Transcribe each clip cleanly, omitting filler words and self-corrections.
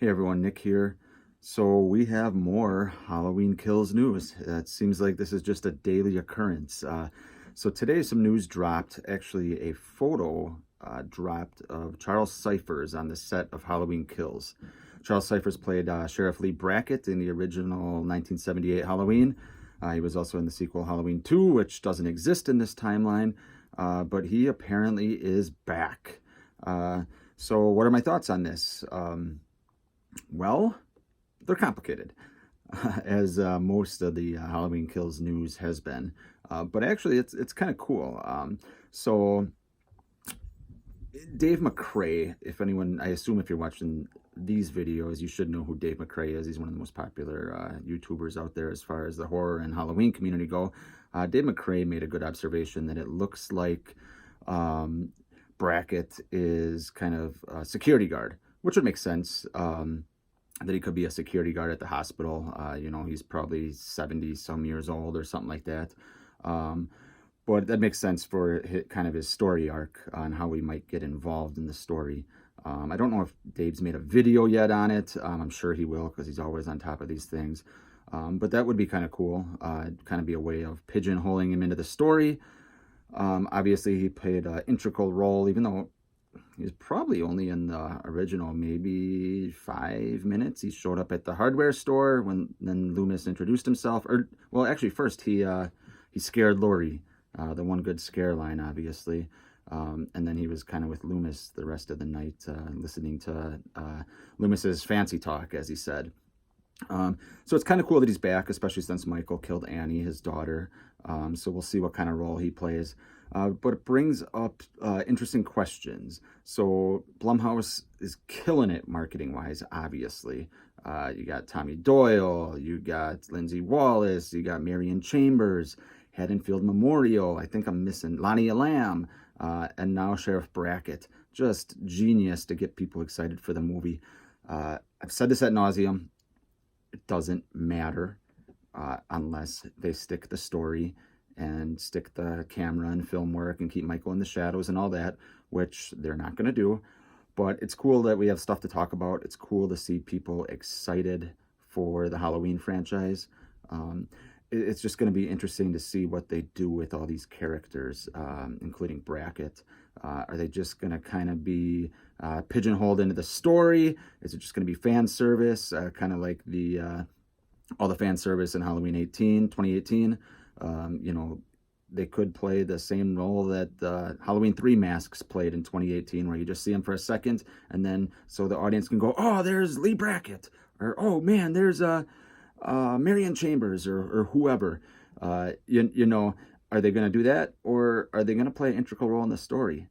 Hey everyone, Nick here. So we have more Halloween Kills news. It seems like this is just a daily occurrence. So today some news dropped, actually a photo dropped of Charles Cyphers on the set of Halloween Kills. Charles Cyphers played Sheriff Lee Brackett in the original 1978 Halloween. He was also in the sequel Halloween 2, which doesn't exist in this timeline, but he apparently is back. So what are my thoughts on this? Well, they're complicated, as most of the Halloween Kills news has been. But actually, it's kind of cool. So Dave McCrae, if anyone, I assume if you're watching these videos, you should know who Dave McCrae is. He's one of the most popular YouTubers out there as far as the horror and Halloween community go. Dave McCrae made a good observation that it looks like Brackett is kind of a security guard, which would make sense. That he could be a security guard at the hospital. He's probably 70 some years old or something like that. But that makes sense for his story arc on how we might get involved in the story. I don't know if Dave's made a video yet on it. I'm sure he will, because he's always on top of these things. But that would be kind of cool. Kind of be a way of pigeonholing him into the story. Obviously, he played an integral role, even though he's probably only in the original maybe 5 minutes. He showed up at the hardware store when then Loomis introduced himself. Well, actually, first he scared Laurie, the one good scare line, obviously. And then he was kind of with Loomis the rest of the night, listening to Loomis's fancy talk, as he said. So it's kind of cool that he's back, especially since Michael killed Annie, his daughter. So we'll see what kind of role he plays. But it brings up interesting questions. So Blumhouse is killing it marketing-wise, obviously. You got Tommy Doyle, you got Lindsay Wallace, you got Marion Chambers, Haddonfield Memorial, I think I'm missing Lonnie Lamb, and now Sheriff Brackett. Just genius to get people excited for the movie. I've said this ad nauseum. It doesn't matter unless they stick the story and stick the camera and film work and keep Michael in the shadows and all that, which they're not going to do. But it's cool that we have stuff to talk about. It's cool to see people excited for the Halloween franchise. It's just going to be interesting to see what they do with all these characters, including Brackett. Are they just going to kind of be pigeonholed into the story? Is it just going to be fan service, kind of like all the fan service in Halloween 2018? They could play the same role that Halloween 3 masks played in 2018, where you just see them for a second, and then so the audience can go, oh, there's Lee Brackett, or oh man, there's Marion Chambers, or whoever. Are they going to do that, or are they going to play an integral role in the story?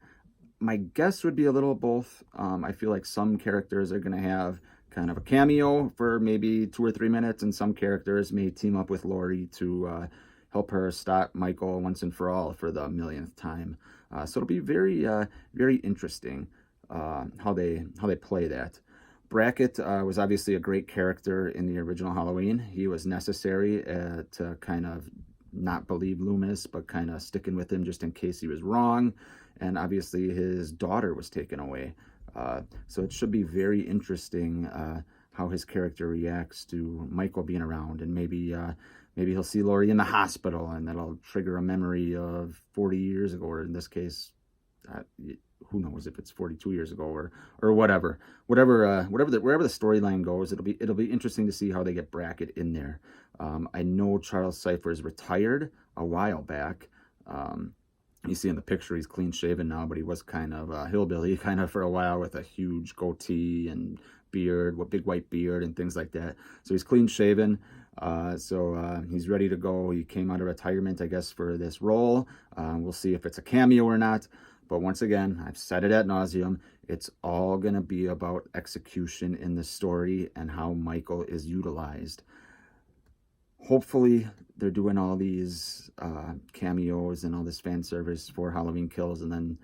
My guess would be a little of both. I feel like some characters are going to have kind of a cameo for maybe 2 or 3 minutes, and some characters may team up with Laurie to help her stop Michael once and for all for the millionth time. So it'll be very, very interesting how they play that. Brackett was obviously a great character in the original Halloween. He was necessary to kind of not believe Loomis, but kind of sticking with him just in case he was wrong. And obviously his daughter was taken away. So it should be very interesting how his character reacts to Michael being around, and maybe he'll see Laurie in the hospital, and that'll trigger a memory of 40 years ago, or in this case, who knows if it's 42 years ago or whatever wherever the storyline goes. It'll be interesting to see how they get Brackett in there. I know Charles Cyphers retired a while back. You see in the picture he's clean shaven now, but he was kind of a hillbilly kind of for a while, with a huge goatee and beard, big white beard and things like that. So he's clean shaven. So he's ready to go. He came out of retirement, I guess, for this role. We'll see if it's a cameo or not. But once again, I've said it ad nauseum. It's all going to be about execution in the story and how Michael is utilized. Hopefully, they're doing all these cameos and all this fan service for Halloween Kills, and then,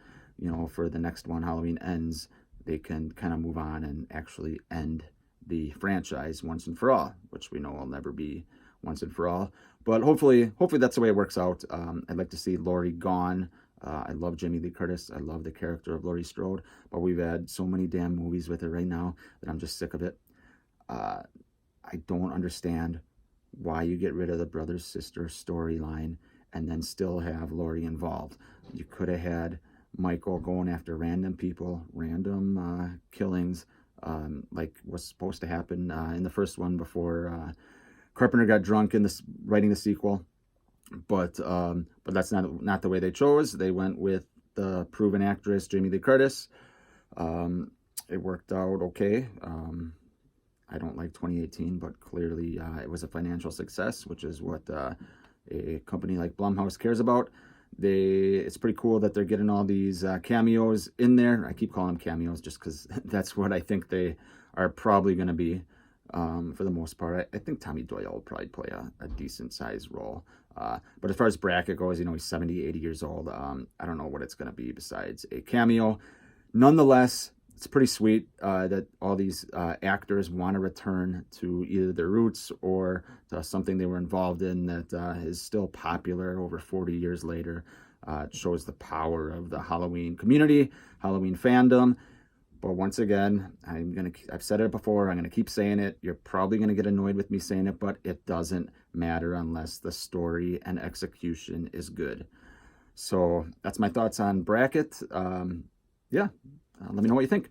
for the next one, Halloween Ends, they can kind of move on and actually end the franchise once and for all, which we know will never be once and for all. But hopefully that's the way it works out. I'd like to see Laurie gone. I love Jamie Lee Curtis. I love the character of Laurie Strode, but we've had so many damn movies with her right now that I'm just sick of it. Uh, I don't understand why you get rid of the brother-sister storyline and then still have Lori involved. You could have had Michael going after random people, random killings, like was supposed to happen in the first one before Carpenter got drunk in this writing the sequel. But that's not the way they chose. They went with the proven actress Jamie Lee Curtis. It worked out okay. I don't like 2018, but clearly it was a financial success, which is what a company like Blumhouse cares about. It's pretty cool that they're getting all these cameos in there. I keep calling them cameos just because that's what I think they are probably going to be for the most part. I think Tommy Doyle will probably play a decent sized role. But as far as Brackett goes, he's 70, 80 years old. I don't know what it's going to be besides a cameo. Nonetheless, it's pretty sweet that all these actors want to return to either their roots or to something they were involved in that is still popular over 40 years later. It shows the power of the Halloween community, Halloween fandom. But once again, I've said it before, I'm gonna keep saying it. You're probably gonna get annoyed with me saying it, but it doesn't matter unless the story and execution is good. So that's my thoughts on Brackett. Yeah, let me know what you think.